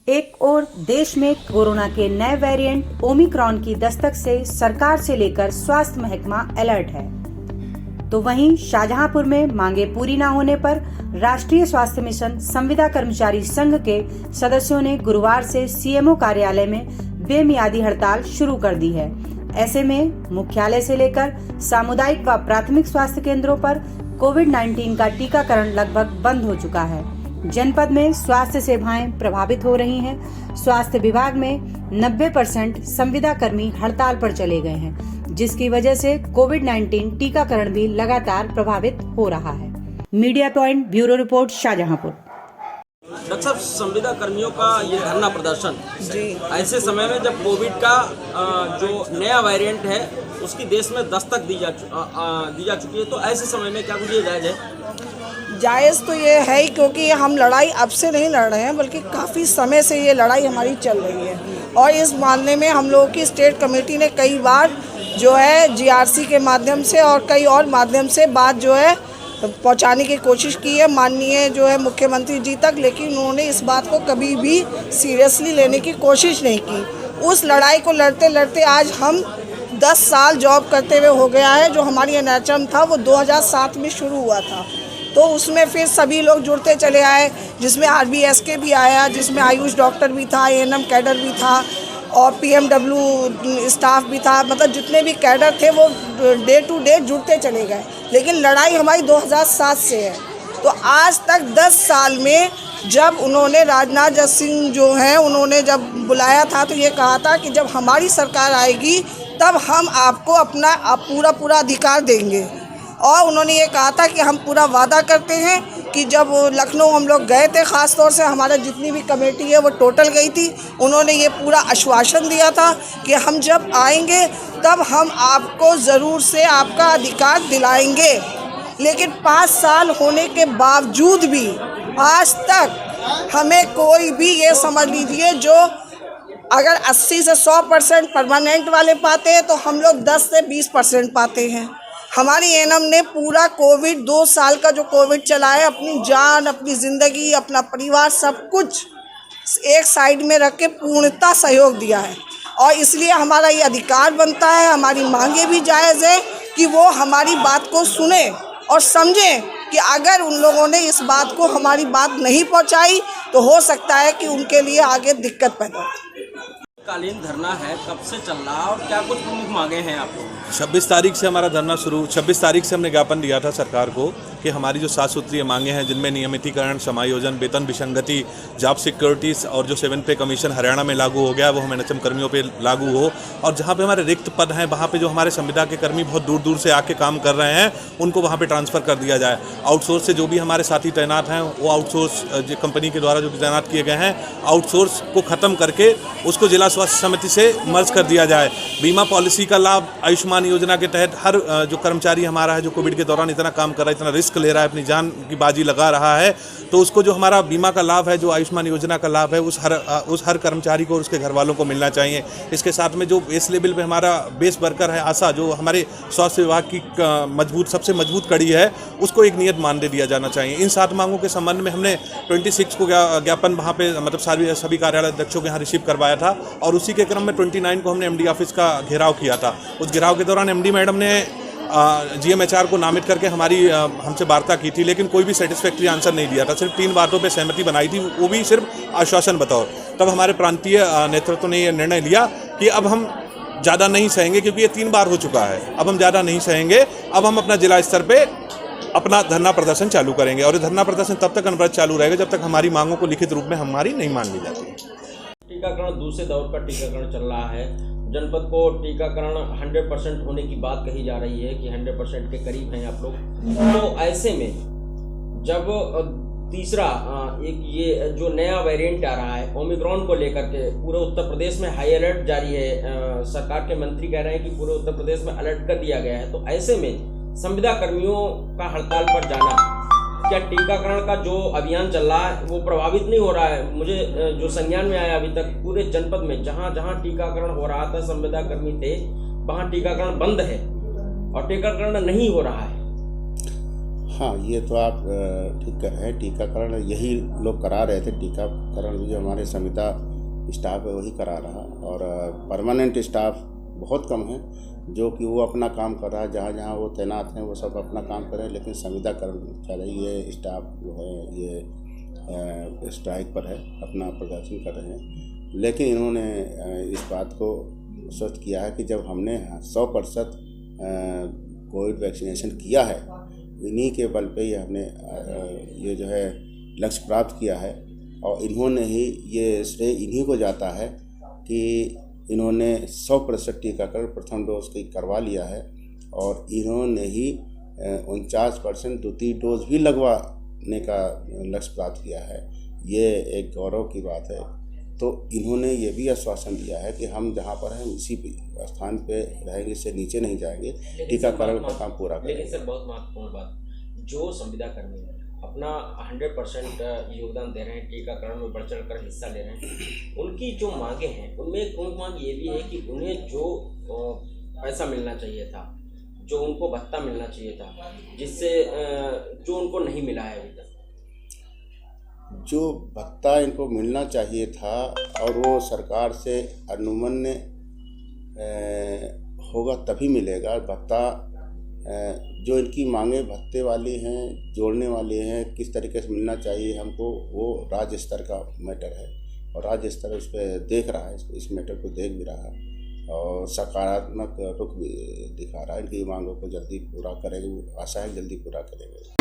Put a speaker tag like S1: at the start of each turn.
S1: एक ओर देश में कोरोना के नए वेरिएंट ओमिक्रॉन की दस्तक से सरकार से लेकर स्वास्थ्य महकमा अलर्ट है, तो वहीं शाहजहांपुर में मांगे पूरी न होने पर राष्ट्रीय स्वास्थ्य मिशन संविदा कर्मचारी संघ के सदस्यों ने गुरुवार से सीएमओ कार्यालय में बेमियादी हड़ताल शुरू कर दी है। ऐसे में मुख्यालय से लेकर सामुदायिक व प्राथमिक स्वास्थ्य केंद्रों पर कोविड-19 का टीकाकरण लगभग बंद हो चुका है। जनपद में स्वास्थ्य सेवाएं प्रभावित हो रही हैं। स्वास्थ्य विभाग में 90% संविदा कर्मी हड़ताल पर चले गए हैं, जिसकी वजह से कोविड-19 टीकाकरण भी लगातार प्रभावित हो रहा है। Media point bureau report, Shahjahanpur.
S2: Doctor साहब, संविदा कर्मियों का ये धरना प्रदर्शन
S3: जी
S2: ऐसे समय में जब कोविड का जो नया वेरिएंट है उसकी देश में दस्तक दी जा चुकी है, तो ऐसे समय में क्या कुछ ये जायज़ है?
S3: जायज़ तो ये है ही, क्योंकि हम लड़ाई अब से नहीं लड़ रहे हैं, बल्कि काफ़ी समय से ये लड़ाई हमारी चल रही है। और इस मामले में हम लोगों की स्टेट कमेटी ने कई बार जो है जीआरसी के माध्यम से और कई और माध्यम से बात जो है पहुंचाने की कोशिश की है माननीय जो है मुख्यमंत्री जी तक, लेकिन उन्होंने इस बात को कभी भी सीरियसली लेने की कोशिश नहीं की। उस लड़ाई को लड़ते लड़ते आज हम 10 साल जॉब करते हुए हो गया है। जो हमारी एनएचएम था वो 2007 में शुरू हुआ था, तो उसमें फिर सभी लोग जुड़ते चले आए, जिसमें आरबीएसके भी आया, जिसमें आयुष डॉक्टर भी था, एएनएम कैडर भी था और पीएमडब्ल्यू स्टाफ भी था। मतलब जितने भी कैडर थे वो डे टू डे जुड़ते चले गए, लेकिन लड़ाई हमारी 2007 से है। तो आज तक 10 साल में जब उन्होंने राजनाथ सिंह जो हैं उन्होंने जब बुलाया था तो ये कहा था कि जब हमारी सरकार आएगी तब हम आपको अपना पूरा अधिकार देंगे। और उन्होंने ये कहा था कि हम पूरा वादा करते हैं कि जब लखनऊ हम लोग गए थे, ख़ास तौर से हमारा जितनी भी कमेटी है वो टोटल गई थी, उन्होंने ये पूरा आश्वासन दिया था कि हम जब आएंगे तब हम आपको ज़रूर से आपका अधिकार दिलाएंगे। लेकिन 5 साल होने के बावजूद भी आज तक हमें कोई भी, ये समझ लीजिए, जो अगर 80 से 100% परमानेंट वाले पाते हैं तो हम लोग 10 से 20% पाते हैं। हमारी एएनएम ने पूरा कोविड 2 साल का जो कोविड चला है, अपनी जान, अपनी ज़िंदगी, अपना परिवार, सब कुछ एक साइड में रख के पूर्णतः सहयोग दिया है। और इसलिए हमारा ये अधिकार बनता है, हमारी मांगे भी जायज़ है कि वो हमारी बात को सुने और समझें कि अगर उन लोगों ने इस बात को, हमारी बात नहीं पहुंचाई, तो हो सकता है कि उनके लिए आगे दिक्कत पैदा हो।
S2: कालीन धरना है, कब से चल रहा है और क्या कुछ प्रमुख मांगे हैं आप लोग?
S4: 26 तारीख से हमारा धरना शुरू, 26 तारीख से हमने ज्ञापन दिया था सरकार को कि हमारी जो 7 सूत्रीय मांगे हैं, जिनमें नियमितीकरण, समायोजन, वेतन विसंगति, जॉब सिक्योरिटीज़ और जो 7 पे कमीशन हरियाणा में लागू हो गया वो हम एनएचएम कर्मियों पे लागू हो। और जहाँ पे हमारे रिक्त पद हैं वहाँ पे जो हमारे संविदा के कर्मी बहुत दूर दूर से आके काम कर रहे हैं उनको वहाँ पे ट्रांसफ़र कर दिया जाए। आउटसोर्स से जो भी हमारे साथी तैनात हैं वो आउटसोर्स कंपनी के द्वारा जो तैनात किए गए हैं, आउटसोर्स को ख़त्म करके उसको जिला स्वास्थ्य समिति से मर्ज कर दिया जाए। बीमा पॉलिसी का लाभ आयुष्मान योजना के तहत हर जो कर्मचारी हमारा है जो कोविड के दौरान इतना काम कर रहा है, इतना रिस्क ले रहा है, अपनी जान की बाजी लगा रहा है, तो उसको जो हमारा बीमा का लाभ है, जो आयुष्मान योजना का लाभ है, उस हर कर्मचारी को और उसके घर वालों को मिलना चाहिए। इसके साथ में जो बेस लेवल पे हमारा बेस वर्कर है आशा, जो हमारे स्वास्थ्य विभाग की सबसे मजबूत कड़ी है, उसको एक नियत मानदेय दिया जाना चाहिए। इन 7 मांगों के संबंध में हमने 26 को ज्ञापन वहाँ पे मतलब सभी कार्यालय अध्यक्षों के यहाँ रिसीव करवाया था और उसी के क्रम में 29 को हमने एमडी ऑफिस का घेराव किया था। उस घेराव के दौरान एमडी मैडम ने जीएमएचआर को नामित करके हमसे वार्ता की थी, लेकिन कोई भी सेटिस्फैक्ट्री आंसर नहीं दिया था। सिर्फ 3 बातों पे सहमति बनाई थी, वो भी सिर्फ आश्वासन बतौर। तब हमारे प्रांतीय नेतृत्व ने यह निर्णय लिया कि अब हम ज़्यादा नहीं सहेंगे, क्योंकि ये 3 बार हो चुका है। अब हम ज़्यादा नहीं सहेंगे, अब हम अपना जिला स्तर पे अपना धरना प्रदर्शन चालू करेंगे और ये धरना प्रदर्शन तब तक अनवरत चालू रहेगा जब तक हमारी मांगों को लिखित रूप में हमारी नहीं मान ली जाती।
S2: टीकाकरण दूसरे दौर का टीकाकरण चल रहा है। जनपद को टीकाकरण 100% होने की बात कही जा रही है कि 100% के करीब हैं आप लोग। तो ऐसे में जब तीसरा एक ये जो नया वेरिएंट आ रहा है ओमिक्रॉन को लेकर के पूरे उत्तर प्रदेश में हाई अलर्ट जारी है, सरकार के मंत्री कह रहे हैं कि पूरे उत्तर प्रदेश में अलर्ट कर दिया गया है, तो ऐसे में संविदा कर्मियों का हड़ताल पर जाना, क्या टीकाकरण का जो अभियान चल रहा है वो प्रभावित नहीं हो रहा है? मुझे जो संज्ञान में आया अभी तक पूरे जनपद में जहाँ जहाँ टीकाकरण हो रहा था, संविदा कर्मी थे, वहाँ टीकाकरण बंद है और टीकाकरण नहीं हो रहा है।
S5: हाँ, ये तो आप ठीक कह रहे हैं। टीकाकरण यही लोग करा रहे थे। टीकाकरण भी जो हमारे संविदा स्टाफ है वही करा रहा, और परमानेंट स्टाफ बहुत कम है जो कि वो अपना काम कर रहा है। जहाँ जहाँ वो तैनात हैं वो सब अपना काम कर रहे हैं, लेकिन संविदा कर्मचारी ये स्टाफ जो है ये स्ट्राइक पर है, अपना प्रदर्शन कर रहे हैं। लेकिन इन्होंने इस बात को स्पष्ट किया है कि जब हमने 100% कोविड वैक्सीनेशन किया है, इन्हीं के बल पे ये हमने ये जो है लक्ष्य प्राप्त किया है। और इन्होंने ही ये श्रेय इन्हीं को जाता है कि इन्होंने 100% टीकाकरण प्रथम डोज की करवा लिया है, और इन्होंने ही 49% द्वितीय डोज भी लगवाने का लक्ष्य प्राप्त किया है। ये एक गौरव की बात है। तो इन्होंने ये भी आश्वासन दिया है कि हम जहाँ पर हैं इसी स्थान पे रहेंगे, इससे नीचे नहीं जाएंगे, टीकाकरण का काम पूरा करेंगे।
S2: लेकिन सर बहुत महत्वपूर्ण बात, जो संविदा कर्मी अपना 100% योगदान दे रहे हैं, टीकाकरण में बढ़ चढ़ कर हिस्सा ले रहे हैं, उनकी जो मांगे हैं उनमें एक प्रमुख मांग ये भी है कि उन्हें जो पैसा मिलना चाहिए था, जो उनको भत्ता मिलना चाहिए था, जिससे जो उनको नहीं मिला है अभी तक।
S5: जो भत्ता इनको मिलना चाहिए था और वो सरकार से अनुमन्य होगा तभी मिलेगा भत्ता। जो इनकी मांगे भत्ते वाली हैं, जोड़ने वाली हैं, किस तरीके से मिलना चाहिए हमको, वो राज्य स्तर का मैटर है, और राज्य स्तर उस पर देख रहा है, इस मैटर को देख भी रहा है और सकारात्मक रुख भी दिखा रहा है। इनकी मांगों को जल्दी पूरा करेंगे, आशा है जल्दी पूरा करेंगे।